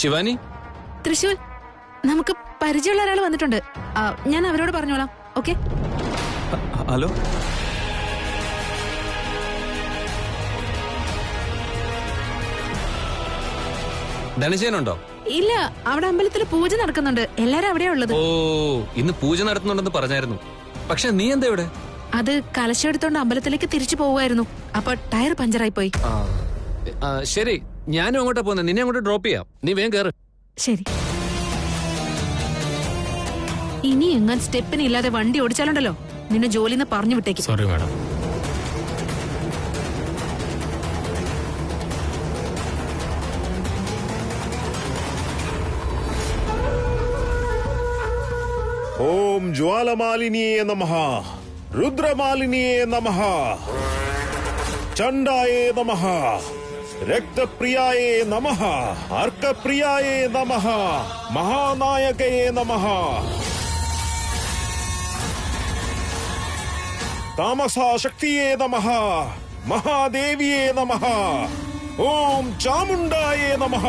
ശിവാനി, തൃശൂർ നമുക്ക് പരിചയമുള്ള ഒരാൾ വന്നിട്ടുണ്ട്. ഞാൻ അവരോട് പറഞ്ഞോളാം. ഓക്കെ? ഹലോ, ധനജയനുണ്ടോ? ഇല്ല, അവിടെ അമ്പലത്തിൽ പൂജ നടക്കുന്നുണ്ട്. എല്ലാരും അവിടെയാ ഉള്ളത്. ഓ, ഇന്ന് പൂജ നടത്തുന്നുണ്ടെന്ന് പറഞ്ഞായിരുന്നു. പക്ഷെ നീ എന്താ ഇവിടെ? അത് കലശം എടുത്തോണ്ട് അമ്പലത്തിലേക്ക് തിരിച്ചു പോവുമായിരുന്നു. അപ്പൊ ടയർ പഞ്ചറായി പോയി. ശരി, ഞാനും അങ്ങോട്ടാ പോകുന്നത്. നിന്നെ അങ്ങോട്ട് ഡ്രോപ്പ് ചെയ്യാം. നീ വേഗം കയറ്. ശരി. ഇനി എങ്ങനെ സ്റ്റെപ്പിന് ഇല്ലാതെ വണ്ടി ഓടിച്ചാലുണ്ടല്ലോ, നിന്നെ ജോലിന്ന് പറഞ്ഞു വിട്ടേക്കും. Sorry madam. ഓം ജ്വാലമാലിനിയേ നമഃ, രുദ്രമാലിനിയേ നമഃ, ചണ്ഡായേ നമഃ, രക്തപ്രിയായേ നമഃ, അർക്കപ്രിയായേ നമഃ, മഹാനായകയേ നമഃ, താമസാശക്തിയേ നമഃ, മഹാദേവിയേ നമഃ, ഓം ചാമുണ്ഡായേ നമഃ.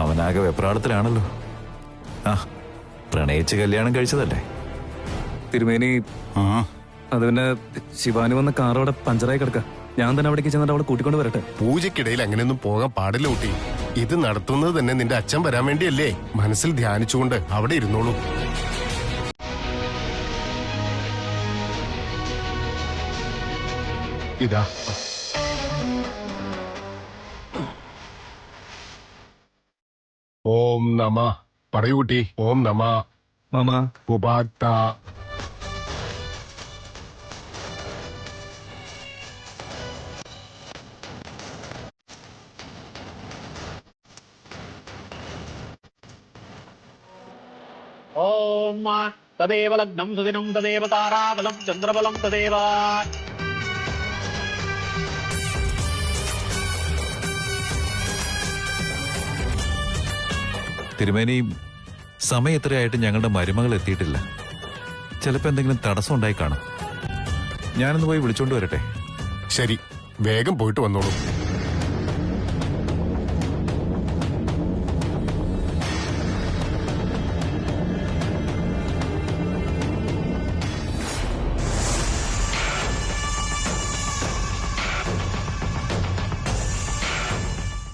അവനാകെ വെപ്രാളത്തിലാണല്ലോ. പ്രണയിച്ച് കല്യാണം കഴിച്ചതല്ലേ തിരുമേനി? അത് പിന്നെ ശിവാനി വന്ന കാറോടെ പഞ്ചറായി കിടക്ക. ഞാൻ തന്നെ അവിടേക്ക് ചെന്നിട്ട് അവളെ കൂട്ടിക്കൊണ്ട് വരട്ടെ. പൂജയ്ക്കിടയിൽ അങ്ങനെയൊന്നും പോകാൻ പാടില്ല കുട്ടി. ഇത് നടത്തുന്നത് തന്നെ നിന്റെ അച്ഛൻ വരാൻ വേണ്ടിയല്ലേ. മനസ്സിൽ ധ്യാനിച്ചുകൊണ്ട് അവിടെ ഇരുന്നോളൂ. ഇതാ ഓം നമ. പറയൂ കുട്ടി. ഓം നമ. മാമ ഉപാത്ത. ഓം തദേവ ലഗ്നം സുദിനം തദേവ താരാബലം ചന്ദ്രബലം തദേവ. തിരുമേനി, സമയം എത്രയായിട്ട് ഞങ്ങളുടെ മരുമകൾ എത്തിയിട്ടില്ല. ചിലപ്പോ എന്തെങ്കിലും തടസ്സം ഉണ്ടായി കാണും. ഞാനൊന്ന് പോയി വിളിച്ചോണ്ട് വരട്ടെ? ശരി, വേഗം പോയിട്ട് വന്നോളൂ.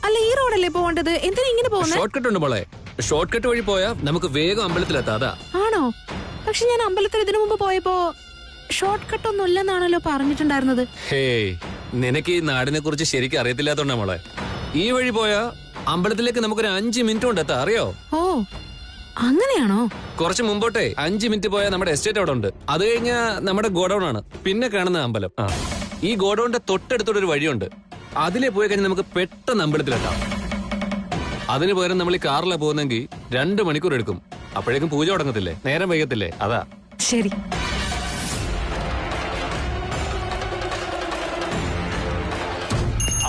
അല്ല, ഈ റോഡല്ലേ പോകേണ്ടത്? എന്തിനാ ഇങ്ങനെ പോകുന്നത്? ഷോർട്ട് കട്ട് ഉണ്ട് മോളെ. ഷോർട്ട് കട്ട് വഴി പോയാ നമുക്ക് വേഗം അമ്പലത്തിലെത്താം. അതാ. ആണോ? പക്ഷെ ഞാൻ അമ്പലത്തിൽ ഇതിനു മുമ്പ് പോയപ്പോ ഷോർട്ട് കട്ട് ഒന്നും ഇല്ലെന്നാണല്ലോ പറഞ്ഞിട്ടുണ്ടായിരുന്നത്. ഹേയ്, നിനക്ക് ഈ നാടിനെ കുറിച്ച് ശരിക്കും അറിയത്തില്ലാത്തോണ്ടാ മോളെ. ഈ വഴി പോയാ അമ്പലത്തിലേക്ക് നമുക്കൊരു 5 മിനിറ്റ് കൊണ്ട് എത്താം. അറിയോ? ഓ, അങ്ങനെയാണോ? കുറച്ച് മുമ്പോട്ടെ 5 മിനിറ്റ് പോയാൽ നമ്മുടെ എസ്റ്റേറ്റ് അവിടെ ഉണ്ട്. അത് കഴിഞ്ഞാ നമ്മുടെ ഗോഡൌൺ ആണ്. പിന്നെ കാണുന്ന അമ്പലം. ഈ ഗോഡൌണിന്റെ തൊട്ടടുത്തൊരു വഴിയുണ്ട്. അതിലെ പോയി കഴിഞ്ഞാൽ നമുക്ക് പെട്ടെന്ന് അമ്പലത്തിലെത്താം. അതിന് പകരം നമ്മൾ ഈ കാറിലാണ് പോകുന്നെങ്കിൽ 2 മണിക്കൂർ എടുക്കും. അപ്പോഴേക്കും പൂജ തുടങ്ങത്തില്ലേ, നേരം വൈകത്തില്ലേ. അതാ. ശരി.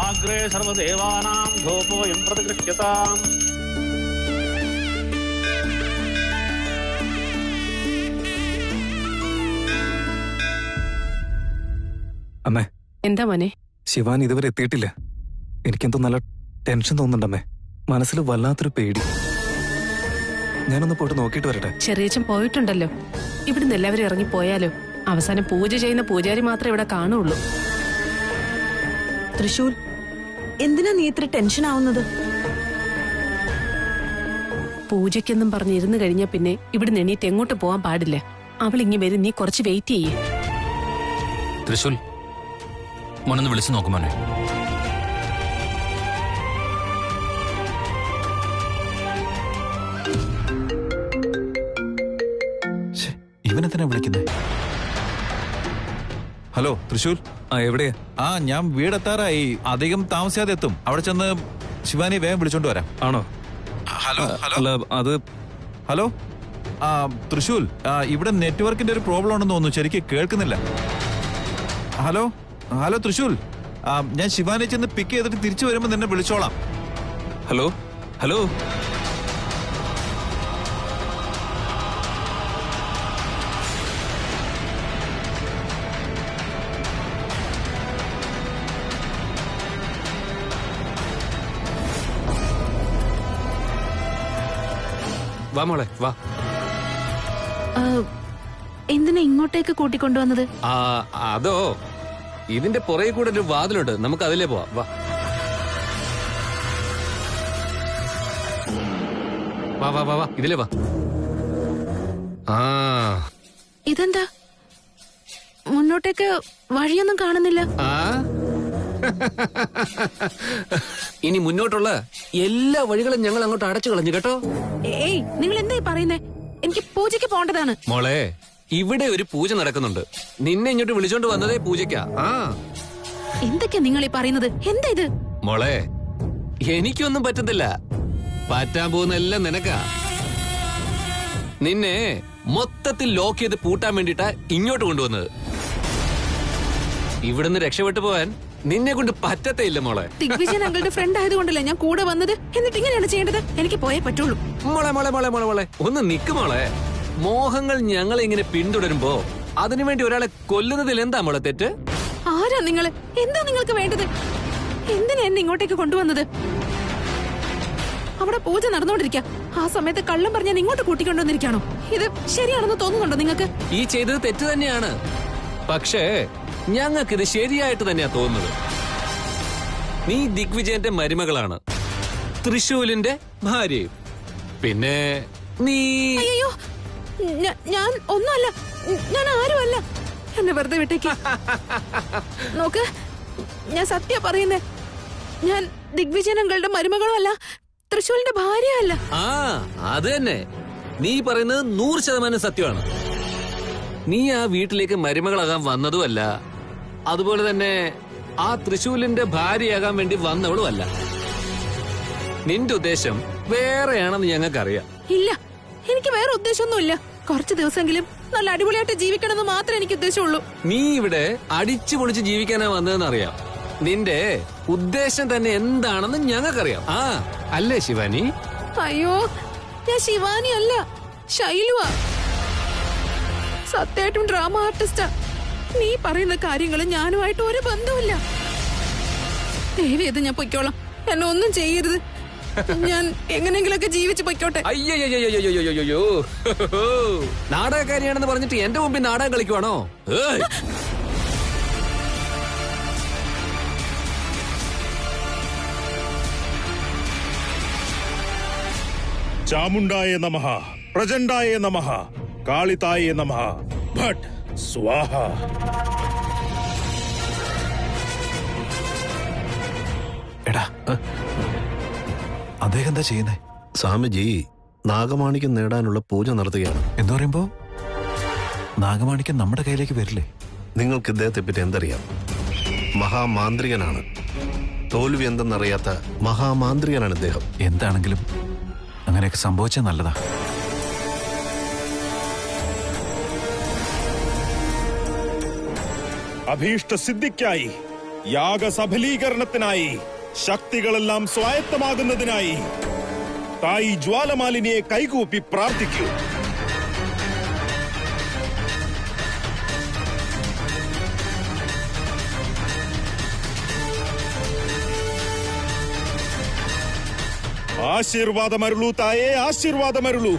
ആഗ്രേ സർവദേവാനാം ധൂപോയം പ്രതിഗൃഹ്യതാം. അമ്മേ. എന്താ മോനെ? ശിവാനി ഇതുവരെ എത്തിയിട്ടില്ല. എനിക്കെന്തോ നല്ല ടെൻഷൻ തോന്നുന്നുണ്ടമ്മേ. മനസ്സിൽ വല്ലാത്തൊരു പേടി. ഞാനൊന്ന് പോയിട്ട് നോക്കിയിട്ട് വരട്ടെ. ചെറിയച്ഛൻ പോയിട്ടുണ്ടല്ലോ. ഇവിടുന്ന് എല്ലാവരും ഇറങ്ങിപ്പോയാലോ? അവസാനം പൂജ ചെയ്യുന്ന പൂജാരി മാത്രമേ ഇവിടെ കാണുള്ളൂ. തൃശൂൽ, എന്തിനാ നീ ഇത്ര ടെൻഷൻ ആവുന്നത്? പൂജയ്ക്കെന്നും പറഞ്ഞിരുന്നു കഴിഞ്ഞാ പിന്നെ ഇവിടുന്ന് എണീറ്റ് എങ്ങോട്ട് പോവാൻ പാടില്ല. അവൾ ഇങ്ങി വരും. നീ കുറച്ച് വെയിറ്റ് ചെയ്യേ. തൃശൂൽ, മോനൊന്ന് വിളിച്ചു നോക്കുമോനെ. ഇവനെന്തിനാ വിളിക്കുന്നേ? ഹലോ തൃശൂൽ. എവിടെയാ? ഞാൻ വീടെത്താറായി. അധികം താമസിയാതെ എത്തും. അവിടെ ചെന്ന് ശിവാനി വേഗം വിളിച്ചോണ്ട് വരാം. ആണോ? ഹലോ അല്ല, അത് ഹലോ തൃശൂൽ, ഇവിടെ നെറ്റ്വർക്കിന്റെ ഒരു പ്രോബ്ലം ഉണ്ടെന്ന് തോന്നുന്നു. ശരിക്കും കേൾക്കുന്നില്ല. ഹലോ ഹലോ തൃശൂൽ, ഞാൻ ശിവാനെ ചെന്ന് പിക്ക് ചെയ്തിട്ട് തിരിച്ചു വരുമ്പോ നിന്നെ വിളിച്ചോളാം. ഹലോ ഹലോ വാ മോളെ വാ. എന്തിനാ ഇങ്ങോട്ടേക്ക് കൂട്ടിക്കൊണ്ടുവന്നത്? അതോ, ഇതിന്റെ പുറകെ കൂടെ ഒരു വാതിലുണ്ട്, നമുക്ക് അതിലേ പോവാം. വാ വാ വാ വാ വാ, ഇതിലേ വാ. ഇതെന്താ മുന്നോട്ടേക്ക് വഴിയൊന്നും കാണുന്നില്ല? ഇനി മുന്നോട്ടുള്ള എല്ലാ വഴികളും ഞങ്ങൾ അങ്ങോട്ട് അടച്ചു കളഞ്ഞു കേട്ടോ. ഏയ്, നിങ്ങൾ എന്തായി പറയുന്നേ? എനിക്ക് പൂജയ്ക്ക് പോണ്ടതാണ്. മോളെ, ഇവിടെ ഒരു പൂജ നടക്കുന്നുണ്ട്. നിന്നെ ഇങ്ങോട്ട് വിളിച്ചോണ്ട് വന്നതേ പൂജയ്ക്കാ. എന്തൊക്കെയാ നിങ്ങൾ ഈ പറയുന്നത്? എന്താ ഇത്? മോളെ, എനിക്കൊന്നും പറ്റത്തില്ല. പറ്റാൻ പോകുന്ന എല്ലാം നിനക്കാ. നിന്നെ മൊത്തത്തിൽ ലോക്ക് ചെയ്ത് പൂട്ടാൻ വേണ്ടിട്ടാ ഇങ്ങോട്ട് കൊണ്ടുവന്നത്. ഇവിടുന്ന് രക്ഷപ്പെട്ടു പോവാൻ നിന്നെ കൊണ്ട് പറ്റത്തേയില്ല മോളെ. ദിഗ്വിജയൻ അങ്കിളുടെ ഫ്രണ്ട് ആയതുകൊണ്ടല്ലേ ഞാൻ കൂടെ വന്നത്. എന്നിട്ട് ഇങ്ങനെയാണ് ചെയ്യേണ്ടത്? എനിക്ക് പോയേ പറ്റുള്ളൂ. മോളെ മോളെ മോളെ മോളെ മോളെ ഒന്ന് നിക്ക് മോളെ. മോഹങ്ങൾ ഞങ്ങളെ ഇങ്ങനെ പിന്തുടരുമ്പോ അതിനുവേണ്ടി ഒരാളെ കൊല്ലുന്നതിൽ എന്താ മോളെ തെറ്റ്? ആരാ നിങ്ങള്? എന്താ നിങ്ങൾക്ക് വേണ്ടത്? എന്തിനാ എന്നെ ഇങ്ങോട്ടേക്ക് കൊണ്ടുവന്നത്? അവിടെ പൂജ നടന്നുകൊണ്ടിരിക്കുക. ആ സമയത്ത് കള്ളം പറഞ്ഞ് ഞാൻ ഇങ്ങോട്ട് കൂട്ടിക്കൊണ്ടുവന്നിരിക്കാണോ? ഇത് ശരിയാണെന്ന് തോന്നുന്നുണ്ടോ നിങ്ങൾക്ക്? ഈ ചെയ്തത് തെറ്റ് തന്നെയാണ്. പക്ഷേ ഞങ്ങൾക്കിത് ശരിയായിട്ട് തന്നെയാ തോന്നുന്നത്. നീ ദിഗ്വിജയന്റെ മരുമകളാണ്, തൃശൂലിന്റെ ഭാര്യയും. പിന്നെ നീ... അയ്യോ, ഞാൻ ഒന്നുമല്ല. ഞാൻ ആരുമല്ല. എന്നെ വെറുതെ വിട്ടേക്ക്. നോക്ക്, ഞാൻ സത്യം പറയുന്നേ. ഞാൻ ദിഗ്വിജയൻ അങ്കിളുടെ മരുമകളും അല്ല, തൃശൂലിന്റെ ഭാര്യയല്ല. അത് തന്നെ. നീ പറയുന്നത് 100% സത്യമാണ്. നീ ആ വീട്ടിലേക്ക് മരുമകളാകാൻ വന്നതുമല്ല, അതുപോലെ തന്നെ ആ തൃശൂലിന്റെ ഭാര്യയാകാൻ വേണ്ടി വന്നവളുമല്ല. നിന്റെ ഉദ്ദേശം വേറെയാണെന്ന് ഞങ്ങൾക്കറിയാം. ഇല്ല, എനിക്ക് വേറെ ഉദ്ദേശമൊന്നുമില്ല. കുറച്ച് ദിവസമെങ്കിലും നല്ല അടിപൊളിയായിട്ട് ജീവിക്കണമെന്ന് മാത്രമേ എനിക്ക് ഉദ്ദേശമുള്ളൂ. നീ ഇവിടെ അടിച്ചു പൊളിച്ച് ജീവിക്കാനാ വന്നതെന്ന് അറിയാം. നിന്റെ ഉദ്ദേശം തന്നെ എന്താണെന്ന് ഞങ്ങൾക്കറിയാം. അല്ലേ ശിവാനി? അയ്യോ, ഞാൻ ശിവാനി അല്ല, ശൈലുവാ. സത്യമായിട്ടും ഡ്രാമ ആർട്ടിസ്റ്റാ. നീ പറയുന്ന കാര്യങ്ങൾ ഞാനുമായിട്ട് ഒരു ബന്ധവുമില്ല. ദയവേത് ഞാൻ പൊയ്ക്കോളാം. എന്നെ ഒന്നും ചെയ്യരുത്. ഞാൻ എങ്ങനെയെങ്കിലൊക്കെ ജീവിച്ച് പൊയ്ക്കോട്ടെ. അയ്യോ, നാടകക്കാരിയാണെന്ന് പറഞ്ഞിട്ട് എന്റെ മുമ്പിൽ നാടകം കളിക്കുവാണോ? ചാമുണ്ടായ നമഃ, പ്രചണ്ഡായ നമഃ, കാളിതായ നമഃ, ഭട്ട് സ്വാഹ. എടാ, അദ്ദേഹം എന്താ ചെയ്യുന്നേ? സ്വാമിജി നാഗമാണിക്യം നേടാനുള്ള പൂജ നടത്തുകയാണ്. എന്ന് പറയുമ്പോ നാഗമാണിക്യം നമ്മുടെ കയ്യിലേക്ക് വരില്ലേ? നിങ്ങൾക്ക് ഇദ്ദേഹത്തെ പറ്റി എന്തറിയാം? മഹാമാന്ത്രികനാണ്. തോൽവി എന്തെന്നറിയാത്ത മഹാമാന്ത്രികനാണ് ഇദ്ദേഹം. എന്താണെങ്കിലും അങ്ങനെയൊക്കെ സംഭവിച്ചാൽ നല്ലതാ. അഭീഷ്ട സിദ്ധിക്കായി, യാഗസഫലീകരണത്തിനായി, ശക്തികളെല്ലാം സ്വായത്തമാകുന്നതിനായി തായി ജ്വാലമാലിനിയെ കൈകൂപ്പി പ്രാർത്ഥിക്കൂ. ആശീർവാദമരുളൂ തായേ, ആശീർവാദമരുളൂ.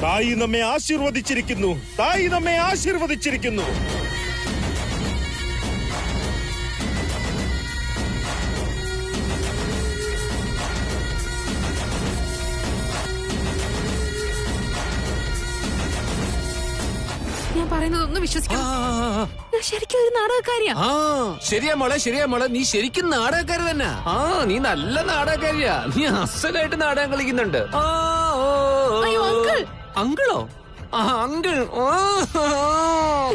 തായി നമ്മെ ആശീർവദിച്ചിരിക്കുന്നു, തായി നമ്മെ ആശീർവദിച്ചിരിക്കുന്നു. ഞാൻ പറയുന്നതൊന്നും വിശ്വസിക്കണം. ഞാൻ ശരിക്കും ഒരു നാടകക്കാരിയാ. ശരിയാ മോളെ, നീ ശരിക്കും നാടകക്കാരി തന്നെ. നീ നല്ല നാടകക്കാരിയാ. നീ അസലായിട്ട് നാടകം കളിക്കുന്നുണ്ട്. അയ്യോ, അങ്കിൾ. അങ്കിളോ? അങ്കിൾ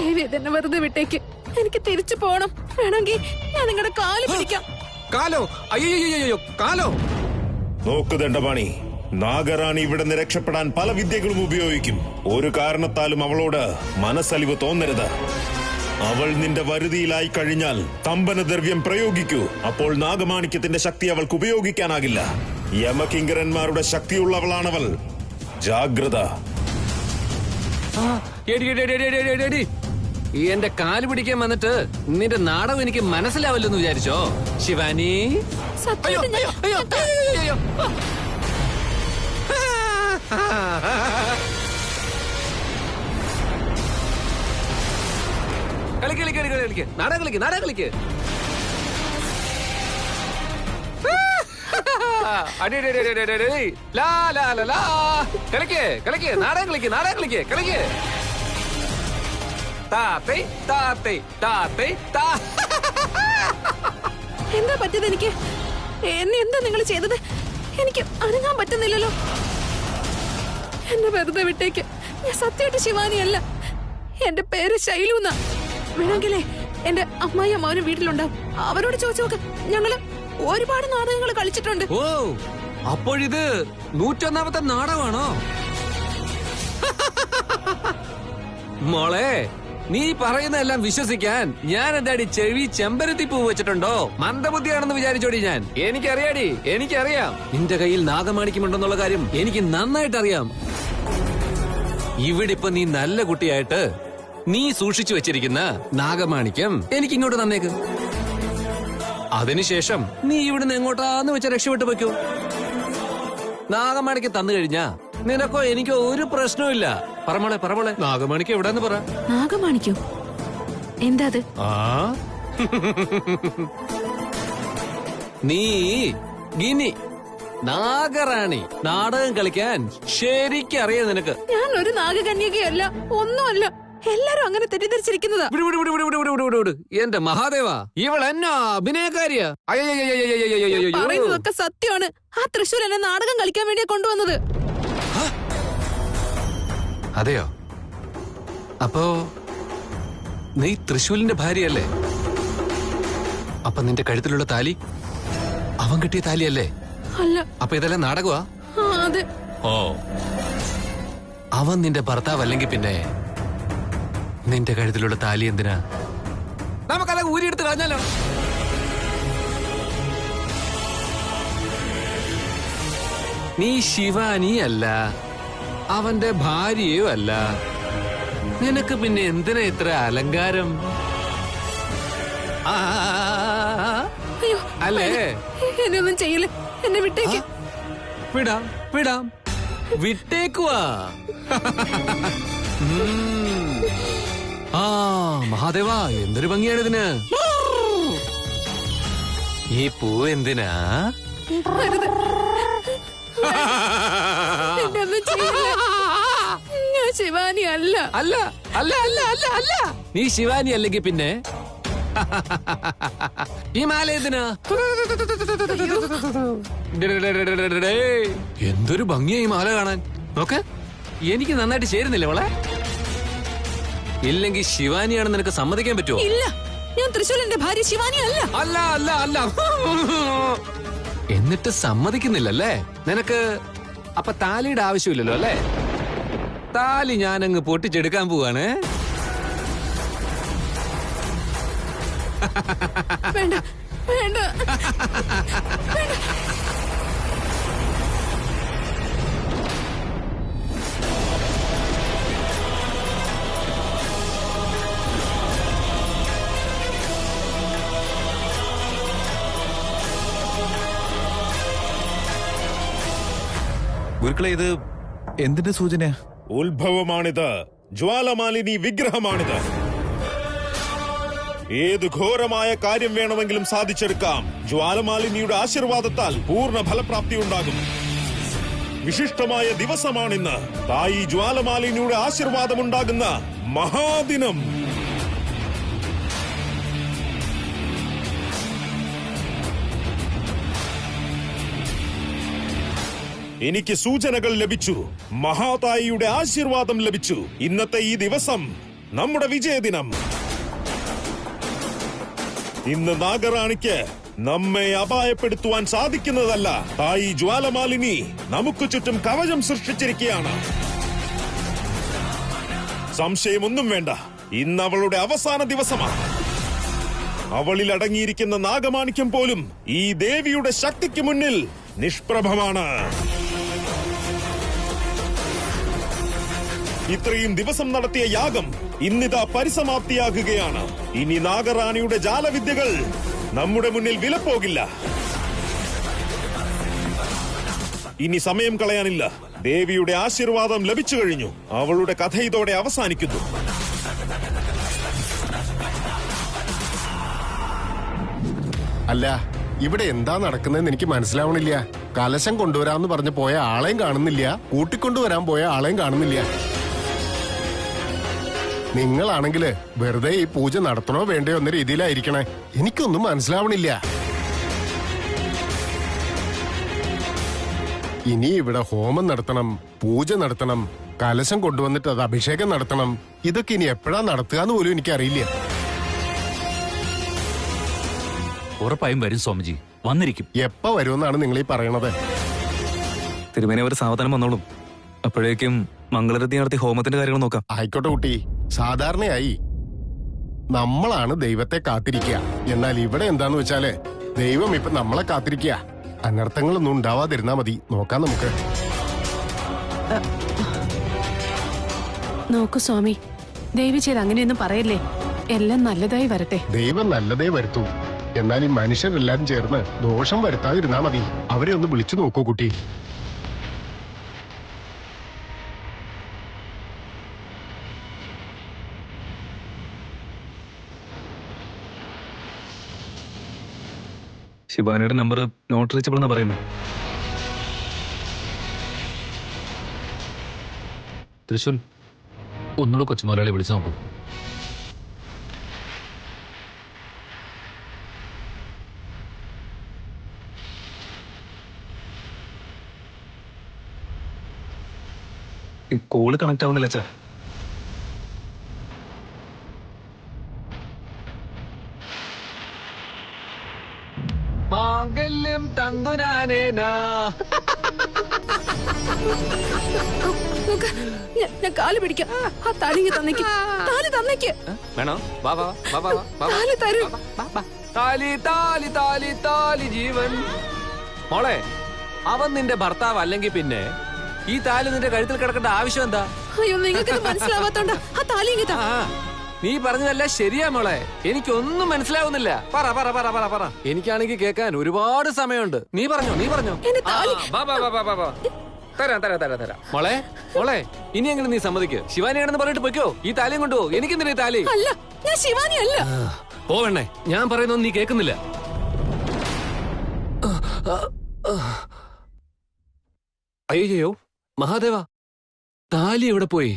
ദേവി ഇതെന്നെ വെറുതെ വിട്ടേക്ക്. എനിക്ക് തിരിച്ചു പോണം. വേണമെങ്കിൽ ഞാൻ നിങ്ങളുടെ കാല് പിടിക്കാം. കാലോ? അയ്യോ കാലോ. നോക്ക് ദണ്ഡപാണി, നാഗറാണി ഇവിടെ നിന്ന് രക്ഷപ്പെടാൻ പല വിദ്യകളും ഉപയോഗിക്കും. ഒരു കാരണത്താലും അവളോട് മനസ്സലിവ് തോന്നരുത്. അവൾ നിന്റെ വരുതിയിലായി കഴിഞ്ഞാൽ സ്തംഭനദ്രവ്യം പ്രയോഗിക്കൂ. അപ്പോൾ നാഗമാണിക്യത്തിന്റെ ശക്തി അവൾക്ക് ഉപയോഗിക്കാനാകില്ല. യമകിങ്കരന്മാരുടെ ശക്തിയുള്ളവളാണവൾ. ജാഗ്രത. എന്റെ കാല് പിടിക്കാൻ വന്നിട്ട് നിന്റെ നാടകം എനിക്ക് മനസ്സിലാവില്ലെന്ന് വിചാരിച്ചോ ശിവാനി? സത്യമായിട്ട് ഞാൻ- കളിക്ക് നാടകം കളിക്ക്. നാടകം കളിക്ക്. എന്താ പറ്റിയത് എനിക്ക്? എന്നെ എന്താ നിങ്ങൾ ചെയ്തത്? എനിക്ക് അനങ്ങാൻ പറ്റുന്നില്ലല്ലോ. എന്നെ വെറുതെ വിട്ടേക്ക്. ഞാൻ സത്യമായിട്ട് ശിവാനിയല്ല. എന്റെ പേര് ശൈലു എന്നാ. വേണമെങ്കിലേ എന്റെ അമ്മായി അമ്മാവനും വീട്ടിലുണ്ടാവും. അവരോട് ചോദിച്ചു നോക്ക്. ഞങ്ങള് ഒരുപാട് നാടകങ്ങൾ കളിച്ചിട്ടുണ്ട്. ഓ, അപ്പോഴിത് 101ാമത്തെ നാടകമാണോ? മോളെ, നീ പറയുന്നതെല്ലാം വിശ്വസിക്കാൻ ഞാൻ എന്താടി ചെവി ചെമ്പരത്തി പൂ വെച്ചിട്ടുണ്ടോ? മന്ദബുദ്ധിയാണെന്ന് വിചാരിച്ചോടി ഞാൻ. എനിക്കറിയാം നിന്റെ കയ്യിൽ നാഗമാണിക്യമുണ്ടെന്നുള്ള കാര്യം എനിക്ക് നന്നായിട്ട് അറിയാം. ഇവിടെ ഇപ്പൊ നീ നല്ല കുട്ടിയായിട്ട് നീ സൂക്ഷിച്ചു വെച്ചിരിക്കുന്ന നാഗമാണിക്യം എനിക്ക് ഇങ്ങോട്ട് തന്നേക്ക്. അതിനുശേഷം നീ ഇവിടുന്ന് എങ്ങോട്ടാന്ന് വെച്ച രക്ഷപ്പെട്ടു വെക്കൂ. നാഗമാണിക്യം തന്നു കഴിഞ്ഞാ നിനക്കോ എനിക്കോ ഒരു പ്രശ്നമില്ല. പറമോളെ നാഗമാണിക്യം എവിടെന്ന് പറ. നാഗമാണിക്യോ? എന്താ അത്? നീ ഗിനി നാഗറാണി നാടകം കളിക്കാൻ ശരിക്കറിയാം നിനക്ക്. ഞാൻ ഒരു നാഗകന്യകയല്ല, ഒന്നുമല്ല. എല്ലാരും അങ്ങനെ തെറ്റിദ്ധരിച്ചിരിക്കുന്നതാ. എന്റെ മഹാദേവ, ഇവൾ എന്നാ അഭിനയക്കാരിയാ? പറയുന്നതൊക്കെ സത്യമാണ്. ആ തൃശ്ശൂർ എന്നെ നാടകം കളിക്കാൻ വേണ്ടിയാ കൊണ്ടുവന്നത്. അതെയോ? അപ്പോ നീ തൃശ്ശൂലിന്റെ ഭാര്യയല്ലേ? അപ്പൊ നിന്റെ കഴുത്തിലുള്ള താലി അവൻ കിട്ടിയ താലിയല്ലേ? അല്ല. അപ്പൊ ഇതെല്ലാം നാടകമാ? അതെ. ഓ, അവൻ നിന്റെ ഭർത്താവ് അല്ലെങ്കിൽ പിന്നെ നിന്റെ കഴുത്തിലുള്ള താലി എന്തിനാ? നമുക്കത് ഊരിയെടുത്ത് കളഞ്ഞാലോ? നീ ശിവാനി അല്ല, അവന്റെ ഭാര്യയോ അല്ല. നിനക്ക് പിന്നെ എന്തിനാ ഇത്ര അലങ്കാരം? അയ്യോ, അല്ലേ? എന്നെ ഒന്നും ചെയ്യില്ല. എന്നെ വിട്ടേക്ക്. വിടാം വിട്ടേക്കുവാ. മഹാദേവ, എന്തൊരു ഭംഗിയാണ് ഇതിന്. ഈ പൂ എന്തിനാ? എന്നെ ഒന്നും ചെയ്യില്ല. ഞാൻ ശിവാനി അല്ല. അല്ല. നീ ശിവാനി അല്ലെങ്കിൽ പിന്നെ ഈ മാല എന്തിനാ? എന്തൊരു ഭംഗിയാ ഈ മാല കാണാൻ. നോക്ക്, എനിക്ക് നന്നായിട്ട് ചേരുന്നില്ല മോളെ. ഇല്ലെങ്കിൽ ശിവാനിയാണെന്ന് നിനക്ക് സമ്മതിക്കാൻ പറ്റുമോ? ഇല്ല, ഞാൻ തൃശ്ശൂലിന്റെ ഭാര്യ ശിവാനി അല്ല. അല്ല. എന്നിട്ട് സമ്മതിക്കുന്നില്ലല്ലേ നിനക്ക്? അപ്പൊ താലിയുടെ ആവശ്യമില്ലല്ലോ അല്ലേ? താലി ഞാനങ്ങ് പൊട്ടിച്ചെടുക്കാൻ പോവാണ്. വേണ്ട. ഗുരുക്കളെ, ഇത് എന്തിന്റെ സൂചനയാ? ഉത്ഭവമാണിത്. ജ്വാലമാലിനി വിഗ്രഹമാണിത്. ഏത് ഘോരമായ കാര്യം വേണമെങ്കിലും സാധിച്ചെടുക്കാം. ജ്വാലമാലിനിയുടെ ആശീർവാദത്താൽ പൂർണ്ണ ഫലപ്രാപ്തി ഉണ്ടാകും. വിശിഷ്ടമായ ദിവസമാണിന്ന്. തായി ജ്വാലമാലിനിയുടെ ആശീർവാദമുണ്ടാകുന്ന മഹാദിനം. എനിക്ക് സൂചനകൾ ലഭിച്ചു. മഹാതായിയുടെ ആശീർവാദം ലഭിച്ചു. ഇന്നത്തെ ഈ ദിവസം നമ്മുടെ വിജയദിനം. ഇന്ന് നാഗറാണിക്ക് നമ്മെ അപായപ്പെടുത്തുവാൻ സാധിക്കുന്നതല്ല. തായി ജ്വാലമാലിനി നമുക്ക് ചുറ്റും കവചം സൃഷ്ടിച്ചിരിക്കുകയാണ്. സംശയമൊന്നും വേണ്ട, ഇന്ന് അവളുടെ അവസാന ദിവസമാണ്. അവളിൽ അടങ്ങിയിരിക്കുന്ന നാഗമാണിക്യം പോലും ഈ ദേവിയുടെ ശക്തിക്ക് മുന്നിൽ നിഷ്പ്രഭമാണ്. ഇത്രയും ദിവസം നടത്തിയ യാഗം ഇന്നിതാ പരിസമാപ്തിയാകുകയാണ്. ഇനി നാഗറാണിയുടെ ജാലവിദ്യകൾ നമ്മുടെ മുന്നിൽ വിലപ്പോകില്ല. ഇനി സമയം കളയാനില്ല. ദേവിയുടെ ആശീർവാദം ലഭിച്ചു കഴിഞ്ഞു. അവളുടെ കഥ ഇതോടെ അവസാനിക്കുന്നു. അല്ല, ഇവിടെ എന്താ നടക്കുന്നതെന്ന് എനിക്ക് മനസ്സിലാവണില്ല. കലശം കൊണ്ടുവരാമെന്ന് പറഞ്ഞു പോയ ആളെയും കാണുന്നില്ല, കൂട്ടിക്കൊണ്ടുവരാൻ പോയ ആളെയും കാണുന്നില്ല. നിങ്ങളാണെങ്കില് വെറുതെ ഈ പൂജ നടത്തണോ വേണ്ടയോ എന്ന രീതിയിലായിരിക്കണേ. എനിക്കൊന്നും മനസ്സിലാവണില്ല. ഇനി ഇവിടെ ഹോമം നടത്തണം, പൂജ നടത്തണം, കലശം കൊണ്ടുവന്നിട്ട് അത് അഭിഷേകം നടത്തണം. ഇതൊക്കെ ഇനി എപ്പോഴാ നടത്തുക എന്ന് പോലും എനിക്കറിയില്ല. ഉറപ്പായും വരും സ്വാമിജി, വന്നിരിക്കും. എപ്പ വരുമെന്നാണ് നിങ്ങൾ ഈ പറയണത്? തിരുമേനി ഒരു സാവധാനം വന്നോളും. അപ്പോഴേക്കും മംഗളരത്തി നടത്തി ഹോമത്തിന്റെ കാര്യങ്ങൾ നോക്കാം. ആയിക്കോട്ടെ കുട്ടി. സാധാരണയായി നമ്മളാണ് ദൈവത്തെ കാത്തിരിക്കുക. എന്നാൽ ഇവിടെ എന്താന്ന് വെച്ചാല് ദൈവം ഇപ്പൊ നമ്മളെ കാത്തിരിക്കുക. അനർത്ഥങ്ങളൊന്നും ഉണ്ടാവാതിരുന്നാ മതി. നോക്കാം നമുക്ക്. നോക്കൂ സ്വാമി, ദയവ് ചെയ്ത് അങ്ങനെയൊന്നും പറയല്ലേ. എല്ലാം നല്ലതായി വരട്ടെ. ദൈവം നല്ലതേ വരുത്തൂ. എന്നാൽ ഈ മനുഷ്യരെല്ലാരും ചേർന്ന് ദോഷം വരുത്താതിരുന്നാ മതി. അവരെ ഒന്ന് വിളിച്ചു നോക്കൂ കുട്ടി. ശിവാനിയുടെ നമ്പർ നോട്ട് റീച്ചബിൾ എന്നാ പറയുന്നത്. തൃശൂൽ, ഒന്നുകൂടെ കൊച്ചു മുതലാളി വിളിച്ചു നോക്കൂ. കോള് കണക്ട് ആവുന്നില്ല അച്ഛാ. മാംഗല്യം തന്തുനാനേനാ. ഞാൻ കാല് പിടിക്കാം. ആ താലിങ്ങി തന്നേക്ക്. താലി തന്നേക്ക്. വേണോ? വാ വാ വാ വാ വാ. താലി തരൂ. താലി താലി താലി താലി ജീവൻ. മോളെ, അവൻ നിന്റെ ഭർത്താവ് അല്ലെങ്കിൽ പിന്നെ ഈ താലി നിന്റെ കഴുത്തിൽ കിടക്കേണ്ട ആവശ്യം എന്താ? അയ്യോ, നിങ്ങൾക്ക് മനസ്സിലാവാത്തോണ്ടാ. ആ താലിങ്ങി താ. നീ പറഞ്ഞതല്ല ശരിയാ മോളെ. എനിക്കൊന്നും മനസ്സിലാവുന്നില്ല. പറ പറ പറ പറ പറ. എനിക്കാണെങ്കിൽ കേൾക്കാൻ ഒരുപാട് സമയമുണ്ട്. നീ പറഞ്ഞോ, നീ പറഞ്ഞോ. തരാം തരാം തരാം തരാം. മോളെ മോളെ, ഇനിയെങ്കിലും നീ സമ്മതിക്ക്. ശിവാനിയാണെന്ന് പറഞ്ഞിട്ട് പൊയ്ക്കോ. ഈ താലിയും കൊണ്ടുപോ. എനിക്കെന്തിനാ താലി? അല്ല, ഞാൻ ശിവാനി അല്ല. പോവണ്ണേ, ഞാൻ പറയുന്നൊന്നും നീ കേൾക്കുന്നില്ല. അയ്യോ മഹാദേവ, താലി എവിടെ പോയി?